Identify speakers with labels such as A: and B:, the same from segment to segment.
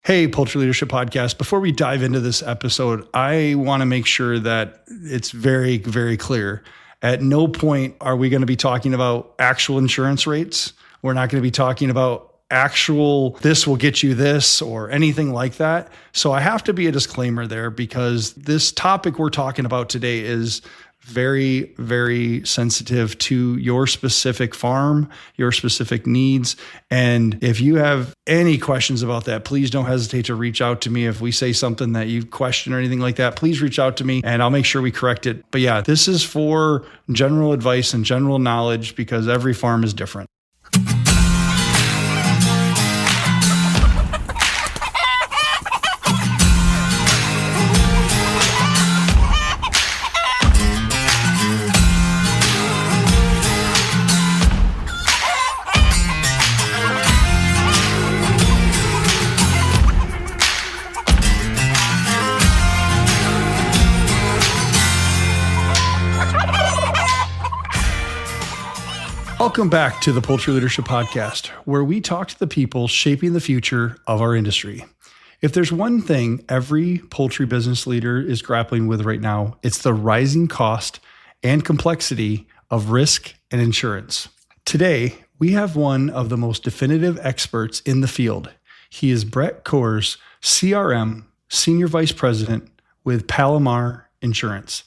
A: Hey, Poultry Leadership Podcast. Before we dive into this episode, I want to make sure that it's very, very clear. At no point are we going to be talking about actual insurance rates. We're not going to be talking about actual, this will get you this or anything like that. So I have to be a disclaimer there because this topic we're talking about today is very, very sensitive to your specific farm, your specific needs. And if you have any questions about that, please don't hesitate to reach out to me. If we say something that you question or anything like that, please reach out to me and I'll make sure we correct it. But yeah, this is for general advice and general knowledge because every farm is different. Welcome back to the Poultry Leadership Podcast, where we talk to the people shaping the future of our industry. If there's one thing every poultry business leader is grappling with right now, it's the rising cost and complexity of risk and insurance. Today, we have one of the most definitive experts in the field. He is Brett Cohrs, CRM, Senior Vice President with Palomar Insurance,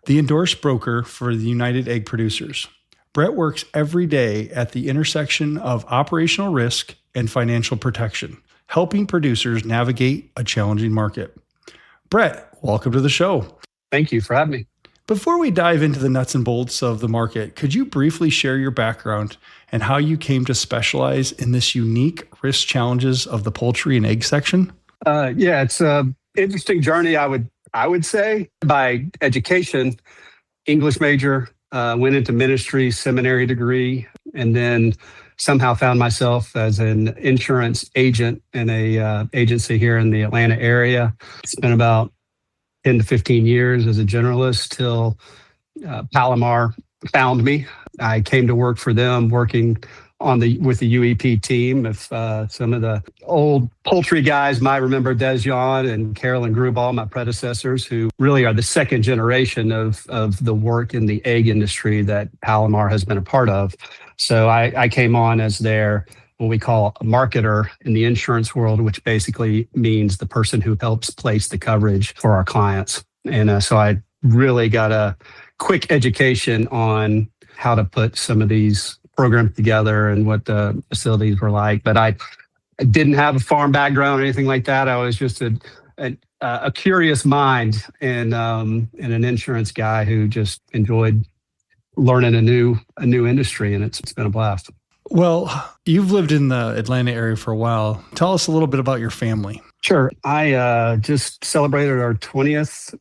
A: the endorsed broker for the United Egg Producers. Brett works every day at the intersection of operational risk and financial protection, helping producers navigate a challenging market. Brett, welcome to the show.
B: Thank you for having me.
A: Before we dive into the nuts and bolts of the market, could you briefly share your background and how you came to specialize in this unique risk challenges of the poultry and egg section?
B: It's an interesting journey, I would say. By education, English major, went into ministry, seminary degree, and then somehow found myself as an insurance agent in a agency here in the Atlanta area. Spent about 10 to 15 years as a generalist till Palomar found me. I came to work for them, working with the UEP team. If some of the old poultry guys might remember Dejan and Carolyn Grubal, my predecessors, who really are the second generation of the work in the egg industry that Palomar has been a part of. So I came on as their, what we call a marketer in the insurance world, which basically means the person who helps place the coverage for our clients. And so I really got a quick education on how to put some of these programs together and what the facilities were like. But I didn't have a farm background or anything like that. I was just a curious mind and an insurance guy who just enjoyed learning a new industry, and it's been a blast.
A: Well, you've lived in the Atlanta area for a while. Tell us a little bit about your family.
B: Sure. I just celebrated our 20th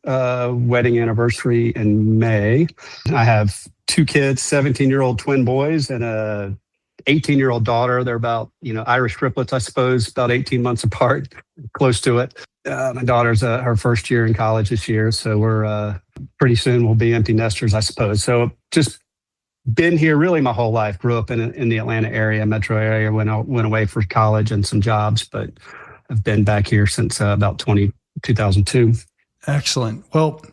B: wedding anniversary in May. I have two kids, 17-year-old twin boys and a 18-year-old daughter. They're about, Irish triplets, I suppose, about 18 months apart, close to it. My daughter's her first year in college this year, so we're pretty soon we'll be empty nesters, I suppose. So just been here really my whole life. Grew up in the Atlanta area, metro area. Went away for college and some jobs, but I've been back here since about 2002.
A: Excellent. Well,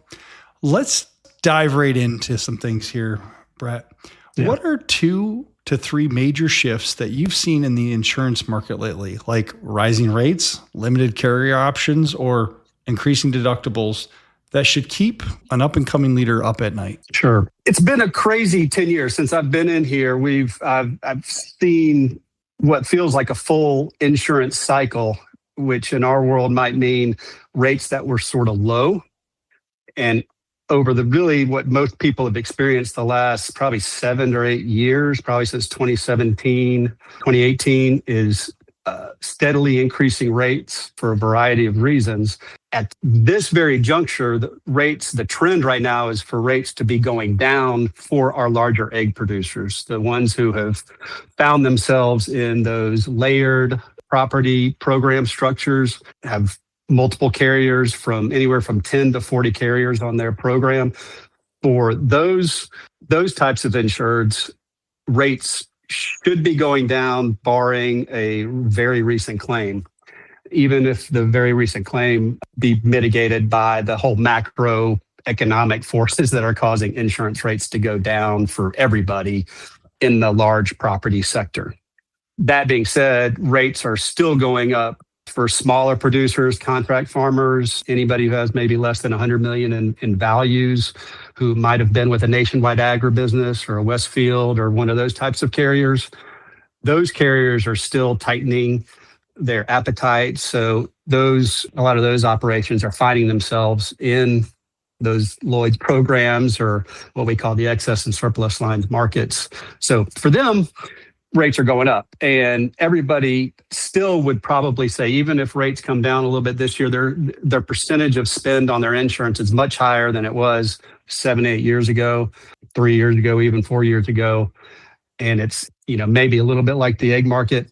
A: let's dive right into some things here, Brett. Yeah. What are 2 to 3 major shifts that you've seen in the insurance market lately, like rising rates, limited carrier options, or increasing deductibles that should keep an up-and-coming leader up at night?
B: Sure. It's been a crazy 10 years since I've been in here. I've seen what feels like a full insurance cycle, which in our world might mean rates that were sort of low. And over what most people have experienced the last probably 7 or 8 years, probably since 2017, 2018, is steadily increasing rates for a variety of reasons. At this very juncture, the trend right now is for rates to be going down for our larger egg producers, the ones who have found themselves in those layered property program structures, have multiple carriers from anywhere from 10 to 40 carriers on their program. For those types of insureds, rates should be going down, barring a very recent claim. even if the very recent claim be mitigated by the whole macroeconomic forces that are causing insurance rates to go down for everybody in the large property sector. That being said, rates are still going up for smaller producers, contract farmers, anybody who has maybe less than 100 million in values, who might have been with a nationwide agribusiness or a Westfield or one of those types of carriers. Those carriers are still tightening their appetite. So a lot of those operations are finding themselves in those Lloyd's programs, or what we call the excess and surplus lines markets. So for them, rates are going up, and everybody still would probably say, even if rates come down a little bit this year, their percentage of spend on their insurance is much higher than it was 7-8 years ago, 3 years ago, even 4 years ago. And it's, maybe a little bit like the egg market,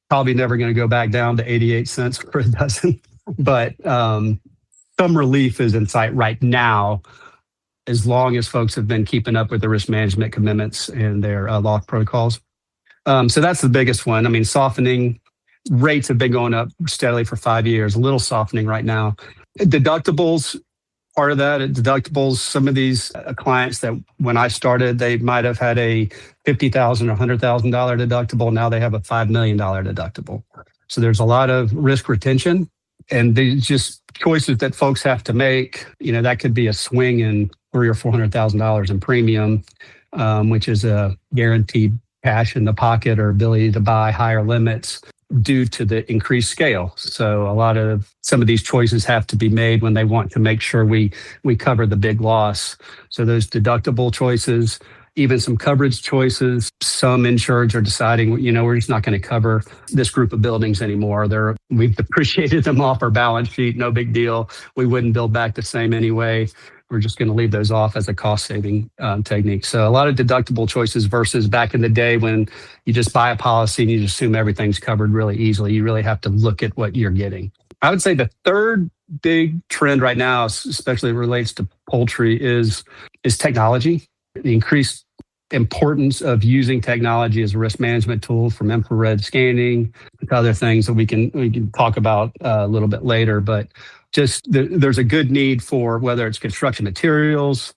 B: probably never going to go back down to 88 cents for a dozen, but some relief is in sight right now, as long as folks have been keeping up with the risk management commitments and their loss protocols. So that's the biggest one. I mean, softening rates have been going up steadily for 5 years, a little softening right now. Deductibles, part of that. Deductibles, some of these clients that when I started, they might have had a $50,000 or $100,000 deductible. Now they have a $5 million deductible. So there's a lot of risk retention, and these just choices that folks have to make. That could be a swing in $300,000 or $400,000 in premium, which is a guaranteed cash in the pocket or ability to buy higher limits due to the increased scale. So some of these choices have to be made when they want to make sure we cover the big loss. So those deductible choices, even some coverage choices, some insureds are deciding, we're just not going to cover this group of buildings anymore. We've depreciated them off our balance sheet, no big deal. We wouldn't build back the same anyway. We're just going to leave those off as a cost-saving technique. So a lot of deductible choices versus back in the day when you just buy a policy and you just assume everything's covered really easily. You really have to look at what you're getting. I would say the third big trend right now, especially relates to poultry, is technology. The increased importance of using technology as a risk management tool, from infrared scanning to other things that we can talk about a little bit later. But there's a good need for, whether it's construction materials,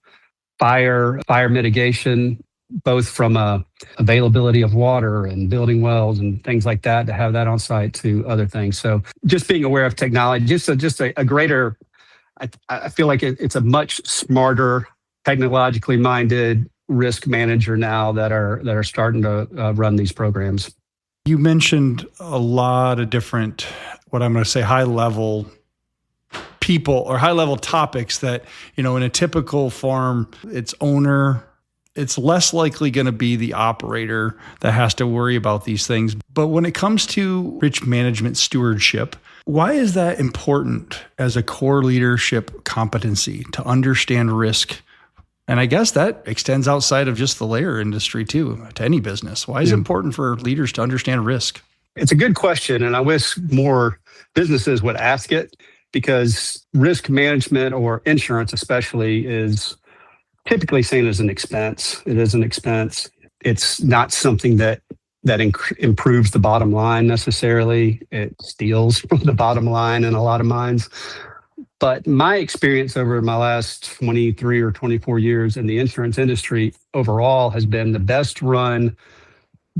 B: fire mitigation, both from availability of water and building wells and things like that, to have that on site, to other things. So just being aware of technology, just a greater, I feel like it's a much smarter, technologically minded risk manager now that are starting to run these programs.
A: You mentioned a lot of different, what I'm going to say, high level people or high level topics that, in a typical farm, its owner, it's less likely going to be the operator that has to worry about these things. But when it comes to risk management stewardship, why is that important as a core leadership competency, to understand risk? And I guess that extends outside of just the layer industry too, to any business. Why is it important for leaders to understand risk?
B: It's a good question, and I wish more businesses would ask it, because risk management, or insurance especially, is typically seen as an expense. It is an expense. It's not something that improves the bottom line necessarily. It steals from the bottom line in a lot of minds. But my experience over my last 23 or 24 years in the insurance industry overall has been the best run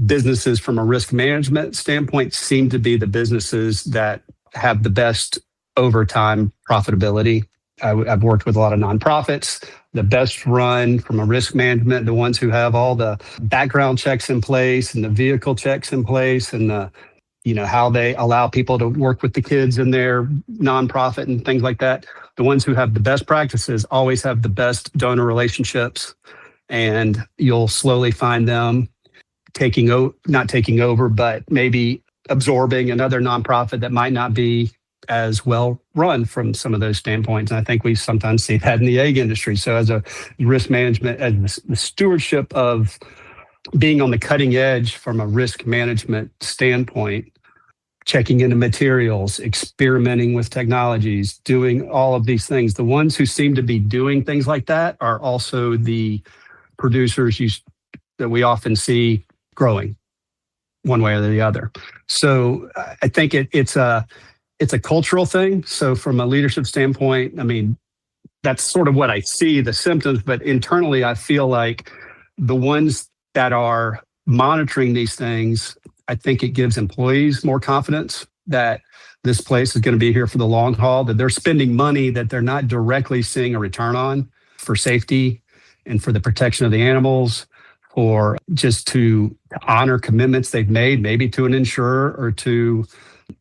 B: businesses from a risk management standpoint seem to be the businesses that have the best overtime profitability. I've worked with a lot of nonprofits. The best run from a risk management, the ones who have all the background checks in place and the vehicle checks in place, and how they allow people to work with the kids in their nonprofit and things like that. The ones who have the best practices always have the best donor relationships, and you'll slowly find them not taking over, but maybe absorbing another nonprofit that might not be as well run from some of those standpoints. And I think we sometimes see that in the egg industry. So as a risk management, as the stewardship of being on the cutting edge from a risk management standpoint, checking into materials, experimenting with technologies, doing all of these things. The ones who seem to be doing things like that are also the producers that we often see growing one way or the other. So I think it's it's a cultural thing. So from a leadership standpoint, I mean, that's sort of what I see, the symptoms, but internally I feel like the ones that are monitoring these things, I think it gives employees more confidence that this place is going to be here for the long haul, that they're spending money that they're not directly seeing a return on for safety and for the protection of the animals, or just to honor commitments they've made, maybe to an insurer or to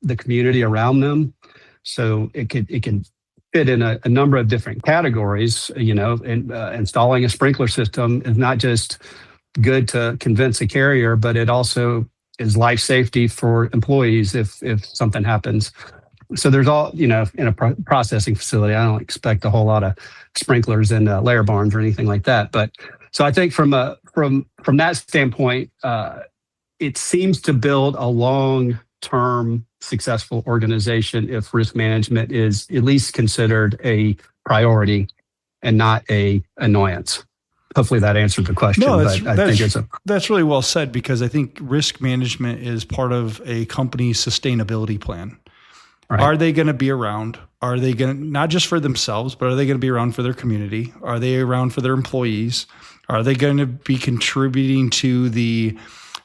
B: the community around them. So it can fit in a number of different categories. And installing a sprinkler system is not just good to convince a carrier, but it also is life safety for employees if something happens. So there's all, in a processing facility, I don't expect a whole lot of sprinklers in layer barns or anything like that. But so I think from that standpoint, it seems to build a long-term successful organization if risk management is at least considered a priority and not a annoyance. Hopefully that answered the question.
A: No,
B: that's
A: really well said, because I think risk management is part of a company's sustainability plan. Right. Are they going to be around? Are they going to, not just for themselves, but are they going to be around for their community? Are they around for their employees? Are they going to be contributing to the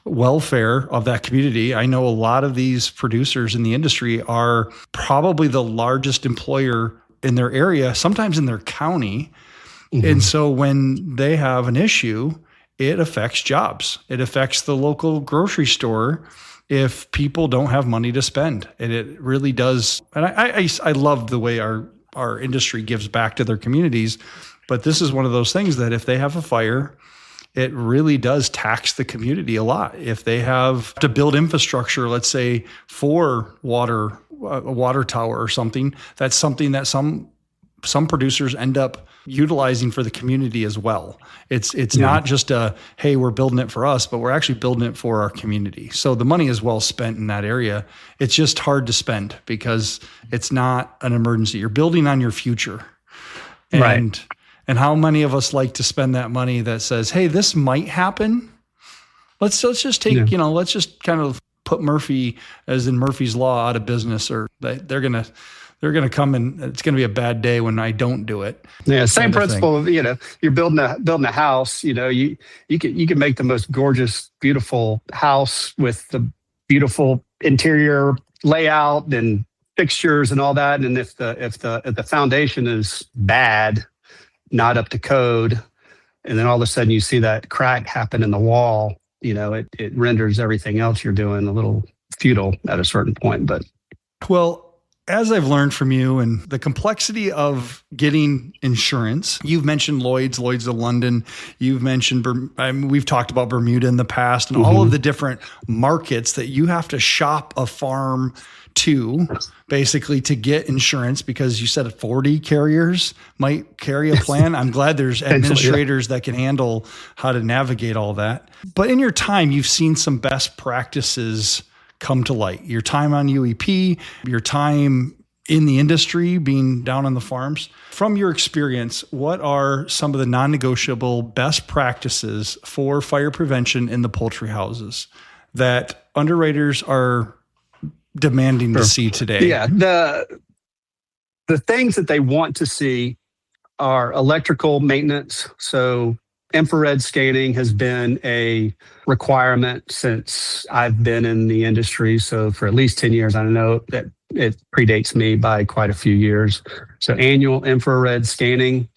A: welfare of that community? I know a lot of these producers in the industry are probably the largest employer in their area, sometimes in their county. Mm-hmm. And so when they have an issue, it affects jobs. It affects the local grocery store if people don't have money to spend. And it really does. And I love the way our industry gives back to their communities. But this is one of those things that if they have a fire, it really does tax the community a lot. If they have to build infrastructure, let's say for a water tower or something, that's something that some producers end up utilizing for the community as well. It's not just hey, we're building it for us, but we're actually building it for our community. So the money is well spent in that area. It's just hard to spend because it's not an emergency. You're building on your future. And how many of us like to spend that money that says, hey, this might happen. Let's just take, let's just kind of put Murphy, as in Murphy's Law, out of business, or they're going to come and it's going to be a bad day when I don't do it.
B: Yeah, same principle of, you're building a house, you can make the most gorgeous, beautiful house with the beautiful interior layout and fixtures and all that. And if the foundation is bad, not up to code, and then all of a sudden you see that crack happen in the wall, it renders everything else you're doing a little futile at a certain point. But
A: as I've learned from you and the complexity of getting insurance, you've mentioned Lloyd's of London, you've mentioned, we've talked about Bermuda in the past, and all of the different markets that you have to shop a farm to basically to get insurance, because you said 40 carriers might carry a plan. I'm glad there's administrators that can handle how to navigate all that. But in your time, you've seen some best practices come to light. Your time on UEP, your time in the industry, being down on the farms. From your experience, what are some of the non-negotiable best practices for fire prevention in the poultry houses that underwriters are demanding to see today?
B: Yeah, the things that they want to see are electrical maintenance. So infrared scanning has been a requirement since I've been in the industry. So for at least 10 years, I know that it predates me by quite a few years. So annual infrared scanning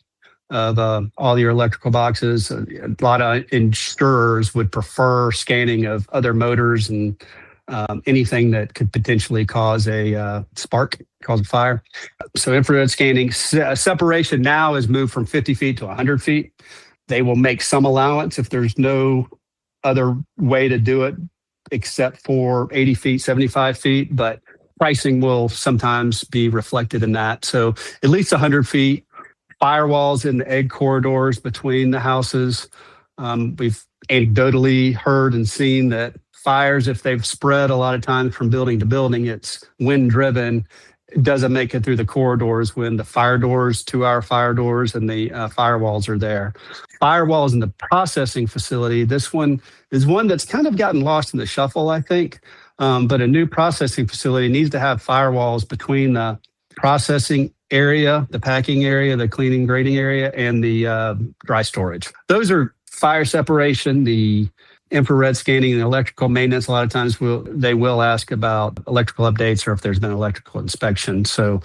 B: of all your electrical boxes. A lot of insurers would prefer scanning of other motors and anything that could potentially cause a spark, cause a fire. So infrared scanning. Separation now has moved from 50 feet to 100 feet. They will make some allowance if there's no other way to do it except for 80 feet, 75 feet, but pricing will sometimes be reflected in that. So at least 100 feet, firewalls in the egg corridors between the houses. We've anecdotally heard and seen that fires, if they've spread a lot of times from building to building, it's wind driven. It doesn't make it through the corridors when the fire doors, 2-hour fire doors, and the firewalls are there. Firewalls in the processing facility, this one is one that's kind of gotten lost in the shuffle, I think. But a new processing facility needs to have firewalls between the processing area, the packing area, the cleaning, grading area, and the dry storage. Those are fire separation, the infrared scanning, and electrical maintenance. A lot of times they will ask about electrical updates or if there's been electrical inspection. So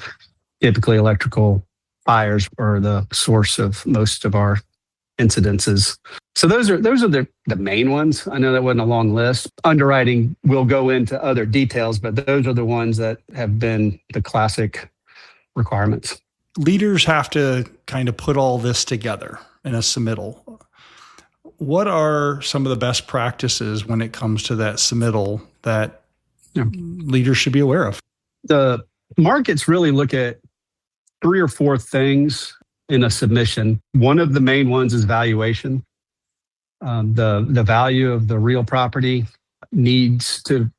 B: typically electrical fires are the source of most of our incidences. So those are the main ones. I know that wasn't a long list. Underwriting will go into other details, but those are the ones that have been the classic requirements.
A: Leaders have to kind of put all this together in a submittal. What are some of the best practices when it comes to that submittal that leaders should be aware of? The
B: markets really look at 3 or 4 things in a submission. One of the main ones is valuation. The value of the real property needs to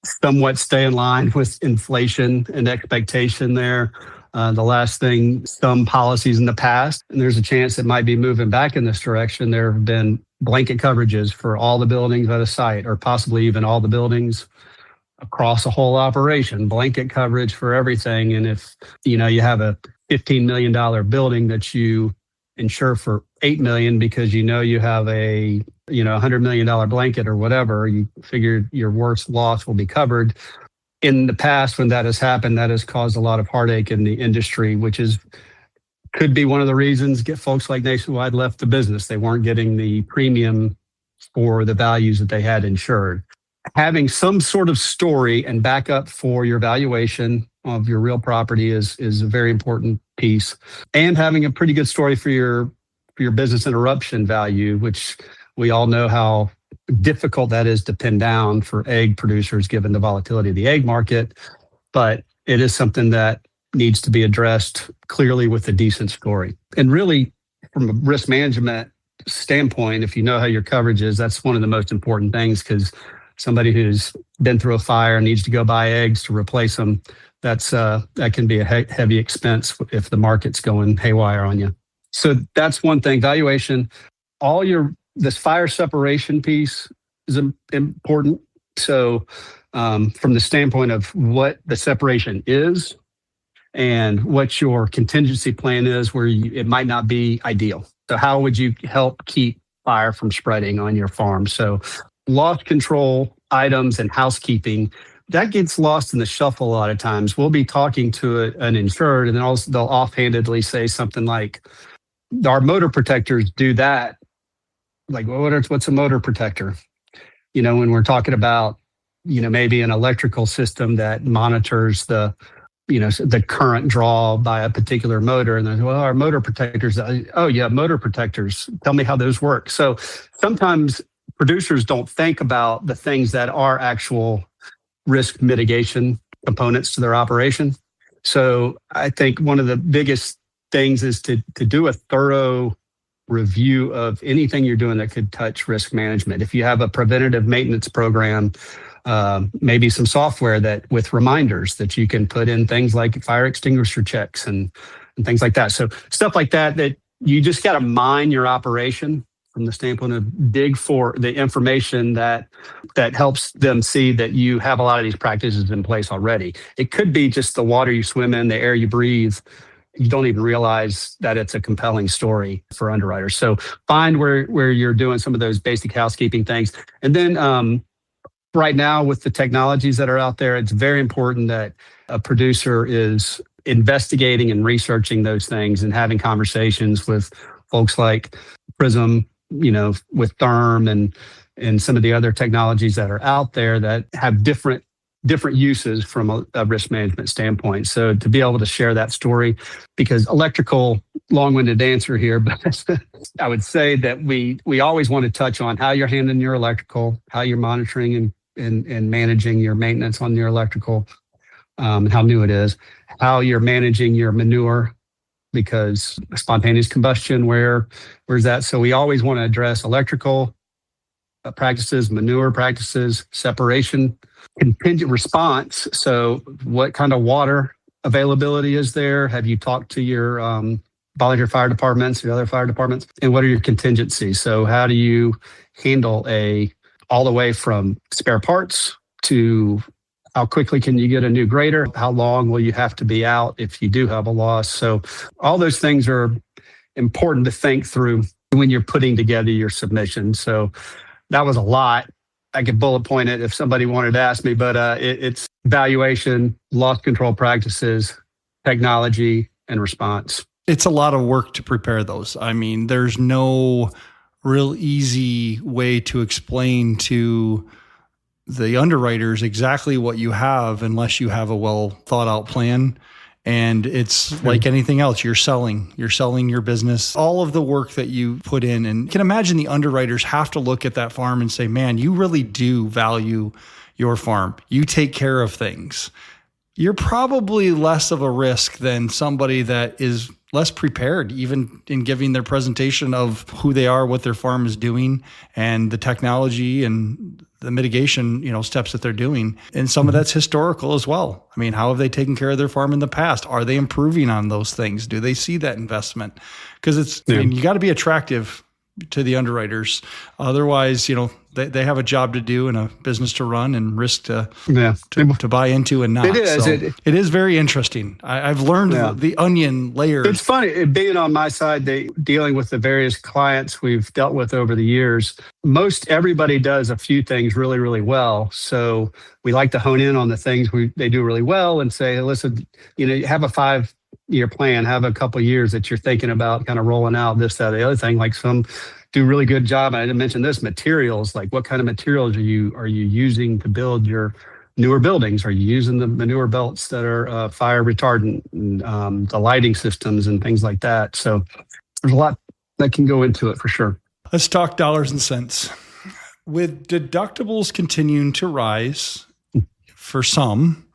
B: somewhat stay in line with inflation and expectation there. The last thing, some policies in the past, and there's a chance it might be moving back in this direction. There have been blanket coverages for all the buildings at a site, or possibly even all the buildings across a whole operation, blanket coverage for everything. And if you have a $15 million building that you insure for $8 million because you have a $100 million blanket or whatever, you figure your worst loss will be covered. In the past, when that has happened, that has caused a lot of heartache in the industry, which could be one of the reasons folks like Nationwide left the business. They weren't getting the premium for the values that they had insured. Having some sort of story and backup for your valuation of your real property is a very important piece. And having a pretty good story for your business interruption value, which we all know how difficult that is to pin down for egg producers given the volatility of the egg market. But it is something that needs to be addressed clearly with a decent story. And really, from a risk management standpoint, if you know how your coverage is, that's one of the most important things, because somebody who's been through a fire and needs to go buy eggs to replace them, that can be a heavy expense if the market's going haywire on you. So that's one thing. Valuation, this fire separation piece is important. So from the standpoint of what the separation is and what your contingency plan is, where it might not be ideal. So how would you help keep fire from spreading on your farm? So loss control items and housekeeping, that gets lost in the shuffle a lot of times. We'll be talking to an insured, and then they'll offhandedly say something like, our motor protectors do that. Like, what's a motor protector? When we're talking about, maybe an electrical system that monitors the current draw by a particular motor. And then, our motor protectors, motor protectors. Tell me how those work. So sometimes producers don't think about the things that are actual risk mitigation components to their operation. So I think one of the biggest things is to do a thorough review of anything you're doing that could touch risk management. If you have a preventative maintenance program, maybe some software that with reminders that you can put in, things like fire extinguisher checks and things like that. So stuff like that you just got to mine your operation from the standpoint of dig for the information that helps them see that you have a lot of these practices in place already. It could be just the water you swim in, the air you breathe. You don't even realize that it's a compelling story for underwriters. So find where you're doing some of those basic housekeeping things. And then right now with the technologies that are out there, it's very important that a producer is investigating and researching those things and having conversations with folks like Prism, with Therm and some of the other technologies that are out there that have different uses from a risk management standpoint. So to be able to share that story, because electrical, long-winded answer here, but I would say that we always want to touch on how you're handling your electrical, how you're monitoring and managing your maintenance on your electrical, and how new it is, how you're managing your manure, because spontaneous combustion, where's that? So we always want to address electrical practices, manure practices, separation, contingent response. So what kind of water availability is there? Have you talked to your volunteer fire departments, your other fire departments? And what are your contingencies? So how do you handle all the way from spare parts to how quickly can you get a new grader? How long will you have to be out if you do have a loss? So all those things are important to think through when you're putting together your submission. So that was a lot. I could bullet point it if somebody wanted to ask me, but it's valuation, loss control practices, technology, and response.
A: It's a lot of work to prepare those. I mean, there's no real easy way to explain to the underwriters exactly what you have unless you have a well thought out plan. And it's like anything else, you're selling your business, all of the work that you put in. And you can imagine the underwriters have to look at that farm and say, man, you really do value your farm. You take care of things. You're probably less of a risk than somebody that is less prepared, even in giving their presentation of who they are, what their farm is doing, and the technology and the mitigation, steps that they're doing. And some of that's historical as well. I mean, how have they taken care of their farm in the past? Are they improving on those things? Do they see that investment? Because I mean, you got to be attractive to the underwriters. Otherwise, they have a job to do and a business to run and risk to buy into and not.
B: It is.
A: So it is very interesting. I've learned the onion layer.
B: It's funny, being on my side, dealing with the various clients we've dealt with over the years, most everybody does a few things really, really well. So we like to hone in on the things they do really well and say, hey, listen, you have a 5-year plan, have a couple of years that you're thinking about kind of rolling out this, that, the other thing. Like some do a really good job. I didn't mention this, materials, like what kind of materials are you using to build your newer buildings? Are you using the manure belts that are fire retardant, and, the lighting systems and things like that? So there's a lot that can go into it for sure.
A: Let's talk dollars and cents. With deductibles continuing to rise for some,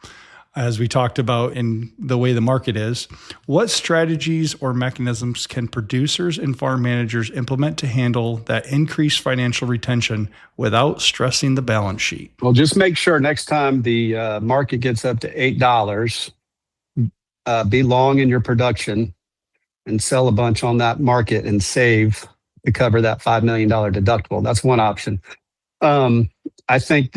A: as we talked about in the way the market is, what strategies or mechanisms can producers and farm managers implement to handle that increased financial retention without stressing the balance sheet?
B: Well, just make sure next time the market gets up to $8, be long in your production and sell a bunch on that market and save to cover that $5 million deductible. That's one option. I think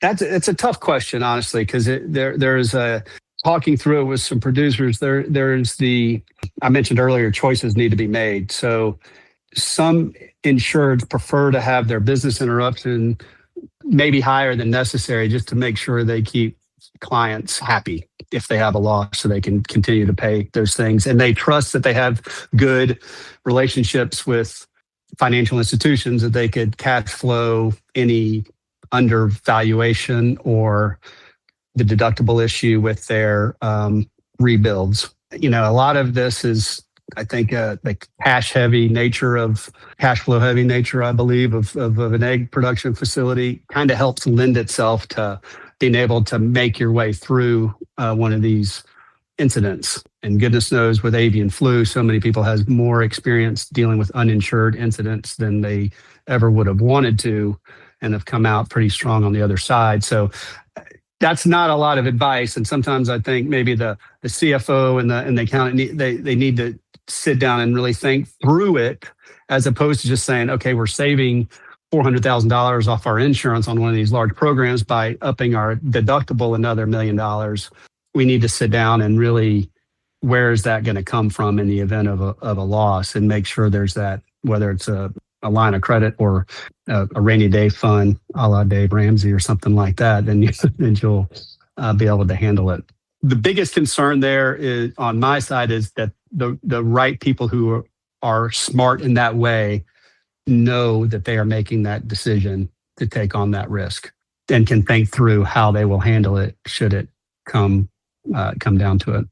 B: it's a tough question, honestly, because there's a talking through it with some producers. There's I mentioned earlier, choices need to be made. So some insureds prefer to have their business interruption maybe higher than necessary just to make sure they keep clients happy if they have a loss so they can continue to pay those things. And they trust that they have good relationships with financial institutions that they could cash flow any undervaluation or the deductible issue with their rebuilds. A lot of this is, I think, the cash flow heavy nature, I believe, of an egg production facility kind of helps lend itself to being able to make your way through one of these incidents. And goodness knows with avian flu, so many people has more experience dealing with uninsured incidents than they ever would have wanted to, and have come out pretty strong on the other side. So that's not a lot of advice. And sometimes I think maybe the CFO and the accountant, they need to sit down and really think through it, as opposed to just saying, okay, we're saving $400,000 off our insurance on one of these large programs by upping our deductible another $1 million. We need to sit down and really, where is that going to come from in the event of a loss, and make sure there's that, whether it's a line of credit or a rainy day fund, a la Dave Ramsey or something like that, then you'll be able to handle it. The biggest concern there is, on my side, is that the right people who are smart in that way know that they are making that decision to take on that risk and can think through how they will handle it should it come down to it.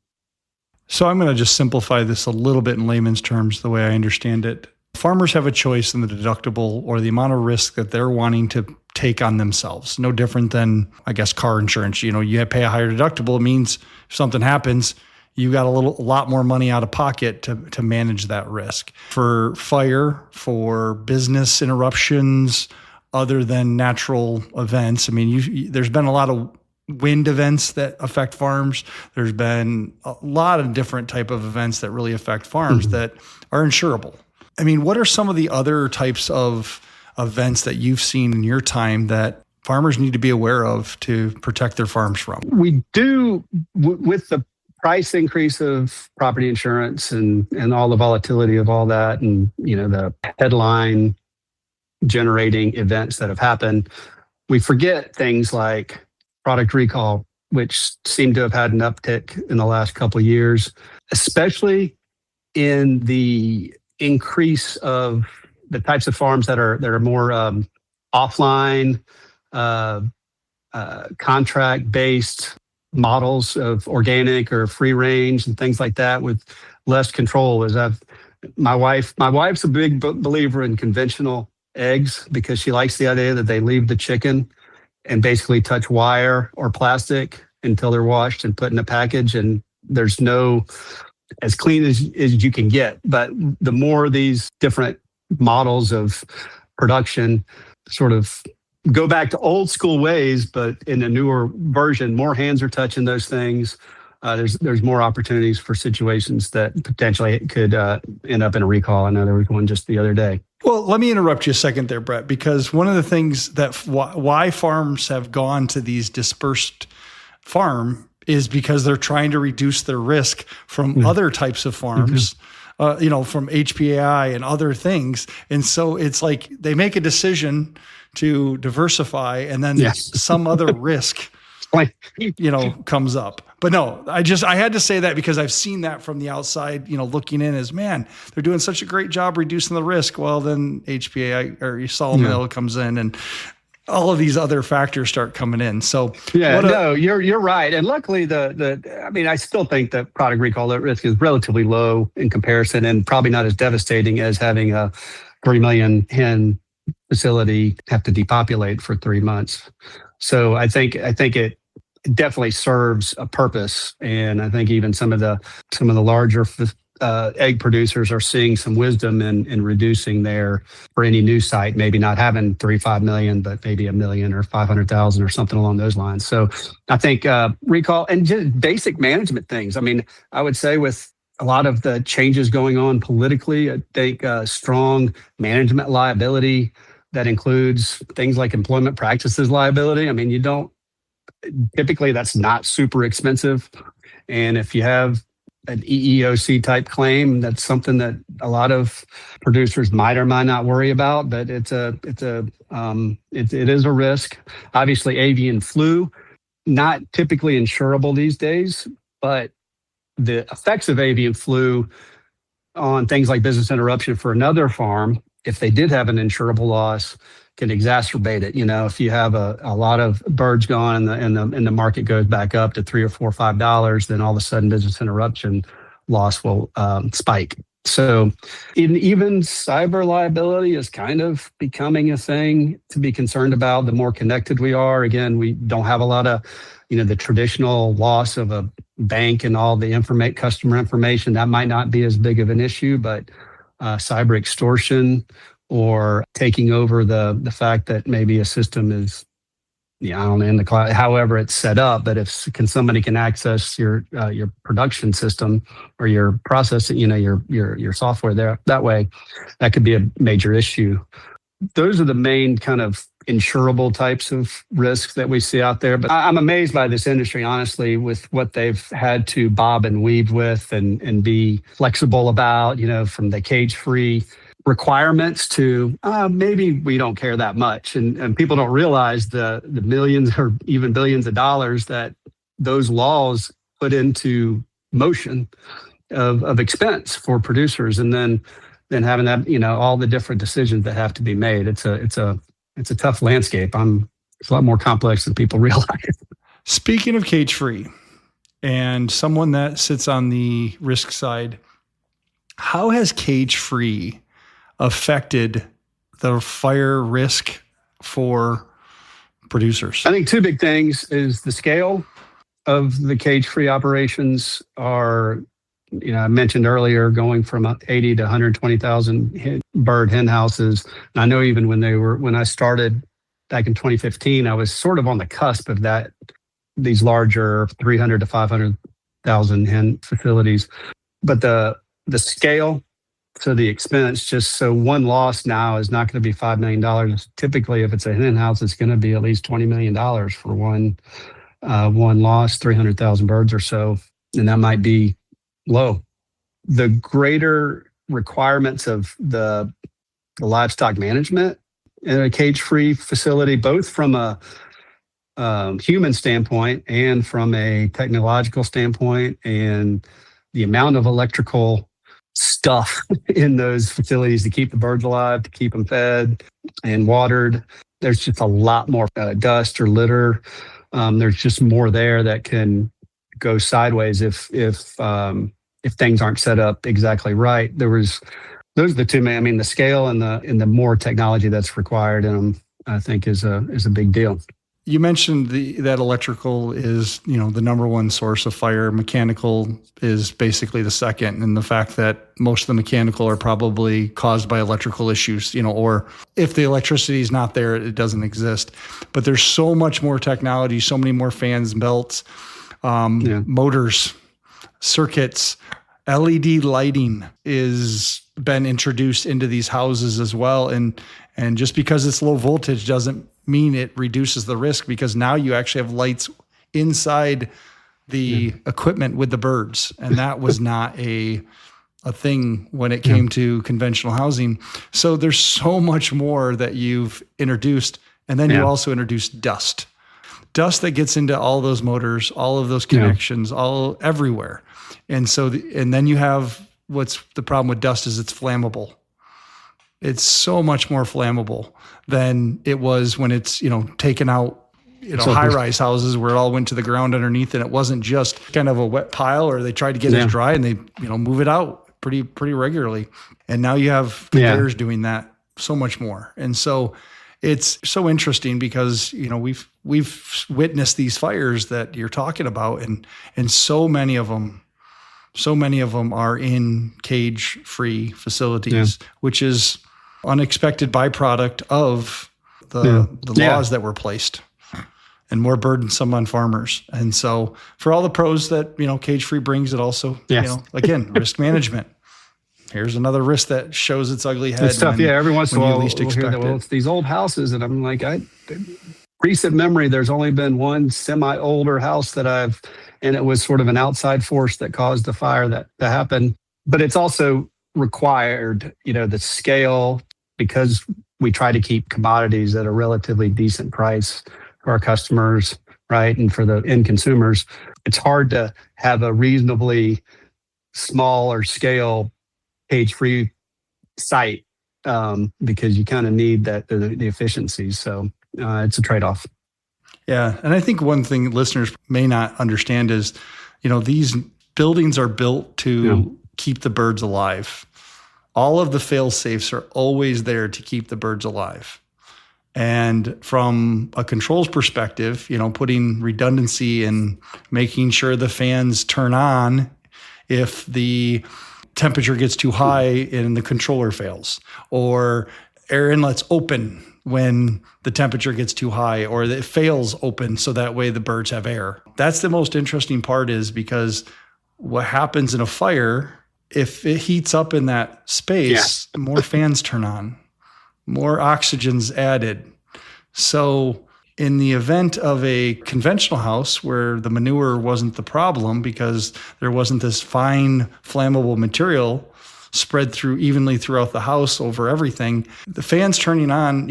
A: So I'm going to just simplify this a little bit in layman's terms, the way I understand it. Farmers have a choice in the deductible or the amount of risk that they're wanting to take on themselves. No different than, I guess, car insurance. You pay a higher deductible. It means if something happens, you got a lot more money out of pocket to manage that risk. For fire, for business interruptions, other than natural events, I mean, there's been a lot of wind events that affect farms. There's been a lot of different type of events that really affect farms that are insurable. I mean, what are some of the other types of events that you've seen in your time that farmers need to be aware of to protect their farms from?
B: We do, with the price increase of property insurance and all the volatility of all that, and the headline generating events that have happened, we forget things like product recall, which seem to have had an uptick in the last couple of years, especially in the increase of the types of farms that are more offline, contract-based models of organic or free range and things like that with less control. My wife's a big believer in conventional eggs because she likes the idea that they leave the chicken and basically touch wire or plastic until they're washed and put in a package, and there's no as clean as you can get. But the more these different models of production sort of go back to old school ways, but in a newer version, more hands are touching those things. There's more opportunities for situations that potentially could end up in a recall. I know there was one just the other day.
A: Well, let me interrupt you a second there, Brett, because one of the things that why farms have gone to these dispersed farm is because they're trying to reduce their risk from other types of farms, from HPAI and other things. And so it's like they make a decision to diversify, and then some other risk, comes up. But no, I had to say that because I've seen that from the outside, looking in as, man, they're doing such a great job reducing the risk. Well, then HPAI or salmonella comes in, and all of these other factors start coming in. So
B: you're right. And luckily I still think that product recall risk is relatively low in comparison, and probably not as devastating as having a 3 million hen facility have to depopulate for 3 months. So I think it definitely serves a purpose. And I think even some of the larger egg producers are seeing some wisdom in reducing for any new site, maybe not having 3-5 million, but maybe 1 million or 500,000 or something along those lines. So I think recall and just basic management things. I mean, I would say with a lot of the changes going on politically, I think strong management liability that includes things like employment practices liability. I mean, typically that's not super expensive. And if you have an EEOC type claim, that's something that a lot of producers might or might not worry about, but it is a risk. Obviously, avian flu, not typically insurable these days, but the effects of avian flu on things like business interruption for another farm, if they did have an insurable loss, can exacerbate it. If you have a lot of birds gone and the market goes back up to $3 or $4 or $5, then all of a sudden business interruption loss will spike. So even cyber liability is kind of becoming a thing to be concerned about. The more connected we are, again, we don't have a lot of, the traditional loss of a bank and all the customer information. That might not be as big of an issue, but cyber extortion or taking over the fact that maybe a system is, I don't know, in the cloud, however it's set up, but if somebody can access your production system or your process, your software there, that way, that could be a major issue. Those are the main kind of insurable types of risks that we see out there. But I'm amazed by this industry, honestly, with what they've had to bob and weave with and be flexible about, from the cage-free requirements to maybe we don't care that much. And people don't realize the millions or even billions of dollars that those laws put into motion of expense for producers. And then having that, all the different decisions that have to be made. It's a tough landscape. It's a lot more complex than people realize.
A: Speaking of cage-free and someone that sits on the risk side, how has cage-free affected the fire risk for producers? I
B: think two big things is the scale of the cage-free operations are, I mentioned earlier, going from 80 to 120,000 bird hen houses. And I know even when I started back in 2015, I was sort of on the cusp of these larger 300 to 500,000 hen facilities. But the scale So the expense, just so one loss now is not going to be $5 million. Typically, if it's a hen house, it's going to be at least $20 million for one loss, 300,000 birds or so. And that might be low. The greater requirements of the livestock management in a cage-free facility, both from a human standpoint and from a technological standpoint, and the amount of electrical stuff in those facilities to keep the birds alive, to keep them fed and watered. There's just a lot more dust or litter. There's just more there that can go sideways if things aren't set up exactly right. Those are the two main. I mean, the scale and the more technology that's required in them, I think, is a big deal.
A: You mentioned that electrical is, the number one source of fire. Mechanical is basically the second, and the fact that most of the mechanical are probably caused by electrical issues, or if the electricity is not there, it doesn't exist. But there's so much more technology, so many more fans, belts, motors, circuits. LED lighting is been introduced into these houses as well, and just because it's low voltage doesn't mean it reduces the risk, because now you actually have lights inside the equipment with the birds, and that was not a thing when it came to conventional housing. So there's so much more that you've introduced, and then you also introduced dust that gets into all those motors, all of those connections, all everywhere. And so, and then you have what's the problem with dust is it's flammable. It's so much more flammable than it was when it's, taken out, high-rise houses where it all went to the ground underneath, and it wasn't just kind of a wet pile, or they tried to get it dry and they, move it out pretty regularly. And now you have conveyors doing that so much more. And so it's so interesting because, we've witnessed these fires that you're talking about, and so many of them are in cage-free facilities, which is unexpected byproduct of the laws that were placed, and more burdensome on farmers. And so for all the pros that, cage-free brings, it also, again, risk management. Here's another risk that shows its ugly head.
B: It's tough. Every once in a while,
A: we'll hear that,
B: it's these old houses, and I'm like, recent memory, there's only been one semi-older house and it was sort of an outside force that caused the fire that happened. But it's also required, the scale, because we try to keep commodities at a relatively decent price for our customers, right? And for the end consumers, it's hard to have a reasonably smaller scale cage-free site because you kind of need the efficiencies. So it's a trade-off.
A: Yeah. And I think one thing listeners may not understand is, these buildings are built to keep the birds alive. All of the fail-safes are always there to keep the birds alive. And from a controls perspective, putting redundancy and making sure the fans turn on if the temperature gets too high and the controller fails, or air inlets open when the temperature gets too high, or it fails open so that way the birds have air. That's the most interesting part, is because what happens in a fire, if it heats up in that space, more fans turn on, more oxygen's added. So in the event of a conventional house where the manure wasn't the problem because there wasn't this fine flammable material spread through evenly throughout the house over everything, the fans turning on,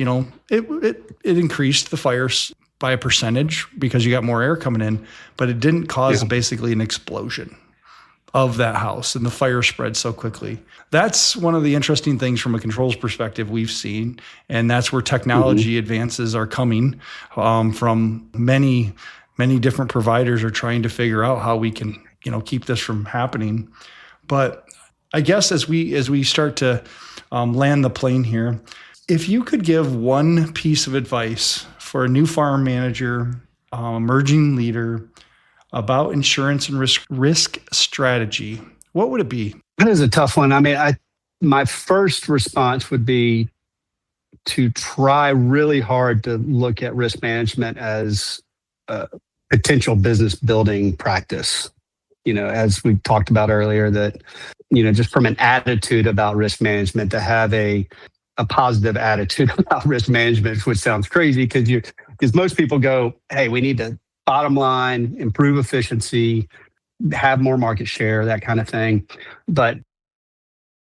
A: it increased the fires by a percentage because you got more air coming in, but it didn't cause basically an explosion of that house, and the fire spread so quickly. That's one of the interesting things from a controls perspective we've seen, and that's where technology advances are coming from many different providers are trying to figure out how we can keep this from happening. But I guess as we start to land the plane here, if you could give one piece of advice for a new farm manager, emerging leader, about insurance and risk strategy, what would it be?
B: That is a tough one. I mean, my first response would be to try really hard to look at risk management as a potential business building practice. As we talked about earlier, that just from an attitude about risk management, to have a positive attitude about risk management, which sounds crazy because most people go, hey, we need to bottom line, improve efficiency, have more market share, that kind of thing. But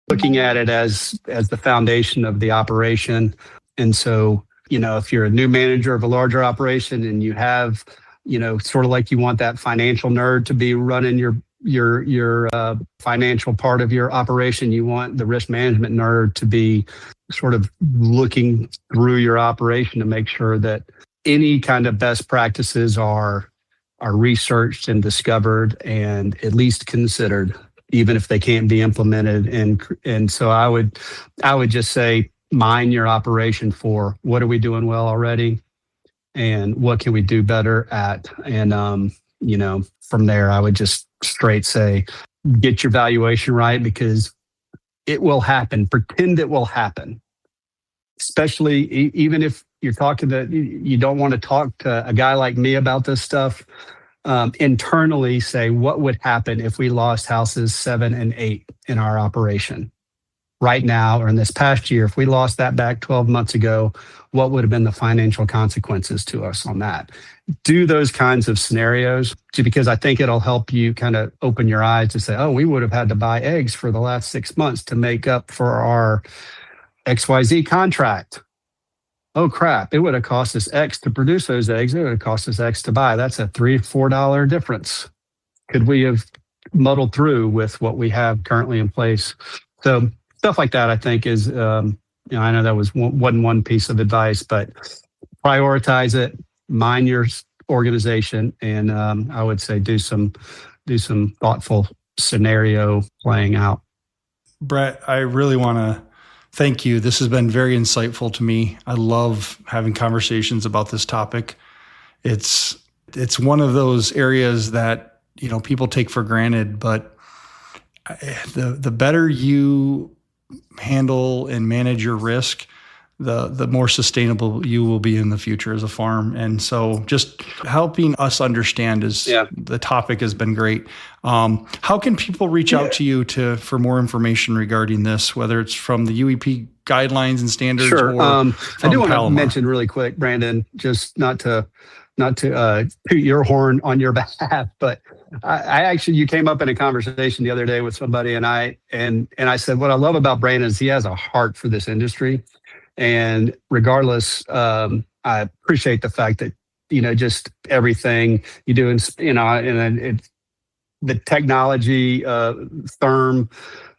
B: looking at it as the foundation of the operation. And so, if you're a new manager of a larger operation and you have, sort of like you want that financial nerd to be running your financial part of your operation, you want the risk management nerd to be sort of looking through your operation to make sure that any kind of best practices are researched and discovered and at least considered, even if they can't be implemented. And so I would just say, mine your operation for what are we doing well already and what can we do better at. And, from there, I would just straight say, get your valuation right, because it will happen. Pretend it will happen, especially even if you're talking to, you don't want to talk to a guy like me about this stuff. Internally say, what would happen if we lost houses 7 and 8 in our operation right now, or in this past year? If we lost that back 12 months ago, what would have been the financial consequences to us on that? Do those kinds of scenarios, because I think it'll help you kind of open your eyes to say, oh, we would have had to buy eggs for the last 6 months to make up for our XYZ contract. Oh crap, it would have cost us X to produce those eggs. It would have cost us X to buy. That's a $3-4 difference. Could we have muddled through with what we have currently in place? So stuff like that, I think, is, I know that wasn't one piece of advice, but prioritize it, mind your organization, and I would say do some thoughtful scenario playing out.
A: Brett, I really want to thank you. This has been very insightful to me. I love having conversations about this topic. It's one of those areas that, people take for granted, but the better you handle and manage your risk, the more sustainable you will be in the future as a farm. And so just helping us understand the topic has been great. How can people reach out to you for more information regarding this, whether it's from the UEP guidelines and standards?
B: Sure.
A: Or
B: I do want
A: Palomar?
B: to mention really quick, Brandon, just not to toot your horn on your behalf, but I actually, you came up in a conversation the other day with somebody, and I said, what I love about Brandon is he has a heart for this industry. And regardless, I appreciate the fact that, just everything you do, and it's the technology firm.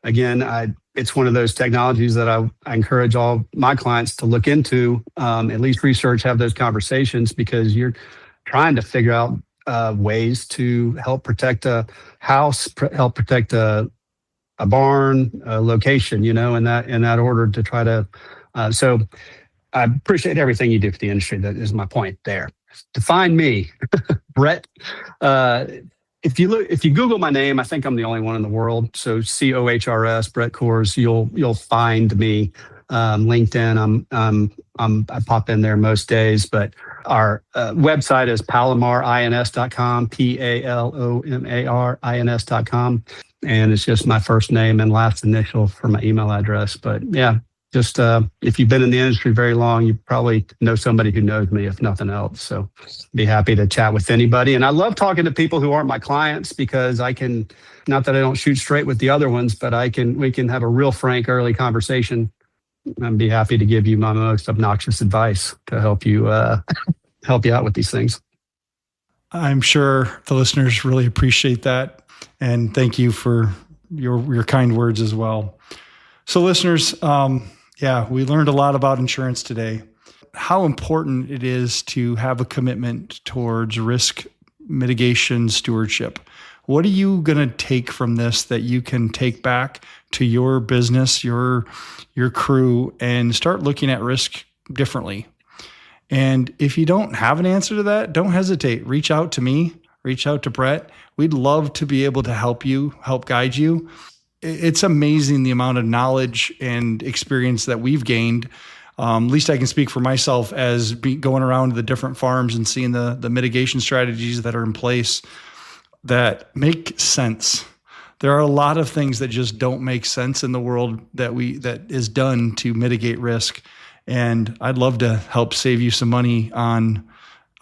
B: Again, it's one of those technologies that I encourage all my clients to look into, at least research, have those conversations, because you're trying to figure out ways to help protect a house, help protect a barn, a location, in that order to try to. So I appreciate everything you do for the industry. That is my point there. To find me, Brett, if you Google my name, I think I'm the only one in the world. So Cohrs, Brett Cohrs, you'll find me. LinkedIn, I pop in there most days, but our website is palomarins.com, PALOMARINS.com. And it's just my first name and last initial for my email address. But yeah, just if you've been in the industry very long, you probably know somebody who knows me, if nothing else. So be happy to chat with anybody. And I love talking to people who aren't my clients, because I can, not that I don't shoot straight with the other ones, but we can have a real frank early conversation. I'd be happy to give you my most obnoxious advice to help you out with these things.
A: I'm sure the listeners really appreciate that. And thank you for your kind words as well. So listeners, we learned a lot about insurance today, how important it is to have a commitment towards risk mitigation stewardship. What are you going to take from this that you can take back to your business, your crew, and start looking at risk differently? And if you don't have an answer to that, don't hesitate. Reach out to me, reach out to Brett. We'd love to be able to help guide you. It's amazing the amount of knowledge and experience that we've gained. At least I can speak for myself as going around to the different farms and seeing the mitigation strategies that are in place that make sense, There are a lot of things that just don't make sense in the world that is done to mitigate risk. And I'd love to help save you some money on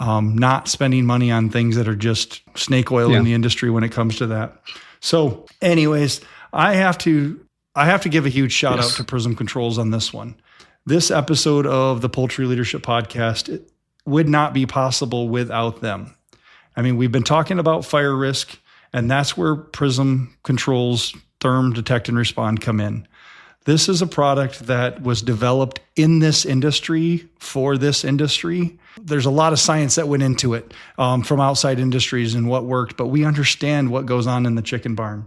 A: not spending money on things that are just snake oil in the industry when it comes to that. So anyways, I have to give a huge shout out to Prism Controls on this one. This episode of the Poultry Leadership Podcast would not be possible without them. I mean, we've been talking about fire risk, and that's where Prism Controls Therm Detect and Respond come in. This is a product that was developed in this industry for this industry. There's a lot of science that went into it from outside industries and what worked, but we understand what goes on in the chicken barn.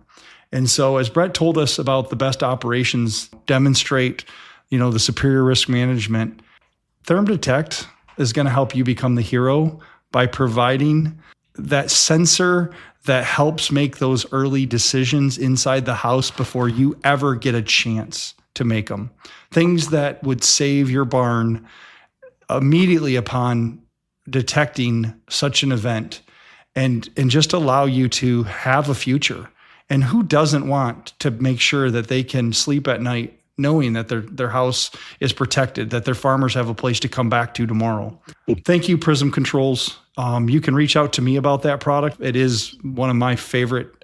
A: And so as Brett told us about the best operations demonstrate, the superior risk management, Therm Detect is going to help you become the hero by providing that sensor that helps make those early decisions inside the house before you ever get a chance to make them. Things that would save your barn immediately upon detecting such an event and just allow you to have a future. And who doesn't want to make sure that they can sleep at night knowing that their house is protected, that their farmers have a place to come back to tomorrow? Thank you, Prism Controls. You can reach out to me about that product. It is one of my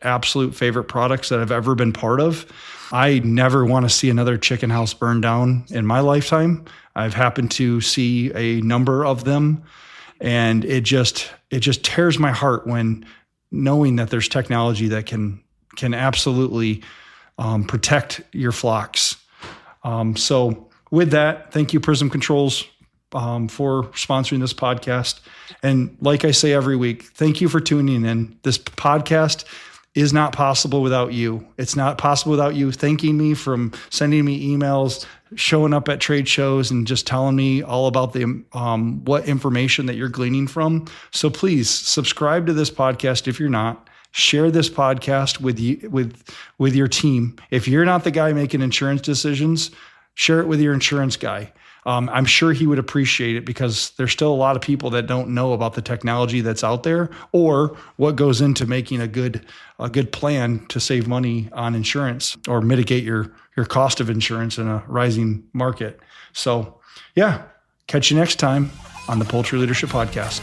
A: absolute favorite products that I've ever been part of. I never want to see another chicken house burn down in my lifetime. I've happened to see a number of them, and it just tears my heart when knowing that there's technology that can absolutely protect your flocks. So with that, thank you, Prism Controls, for sponsoring this podcast. And like I say every week, thank you for tuning in. This podcast is not possible without you. It's not possible without you thanking me, from sending me emails, showing up at trade shows, and just telling me all about the what information that you're gleaning from. So please subscribe to this podcast if you're not. Share this podcast with your team. If you're not the guy making insurance decisions, share it with your insurance guy. I'm sure he would appreciate it, because there's still a lot of people that don't know about the technology that's out there or what goes into making a good plan to save money on insurance or mitigate your cost of insurance in a rising market. So yeah, catch you next time on the Poultry Leadership Podcast.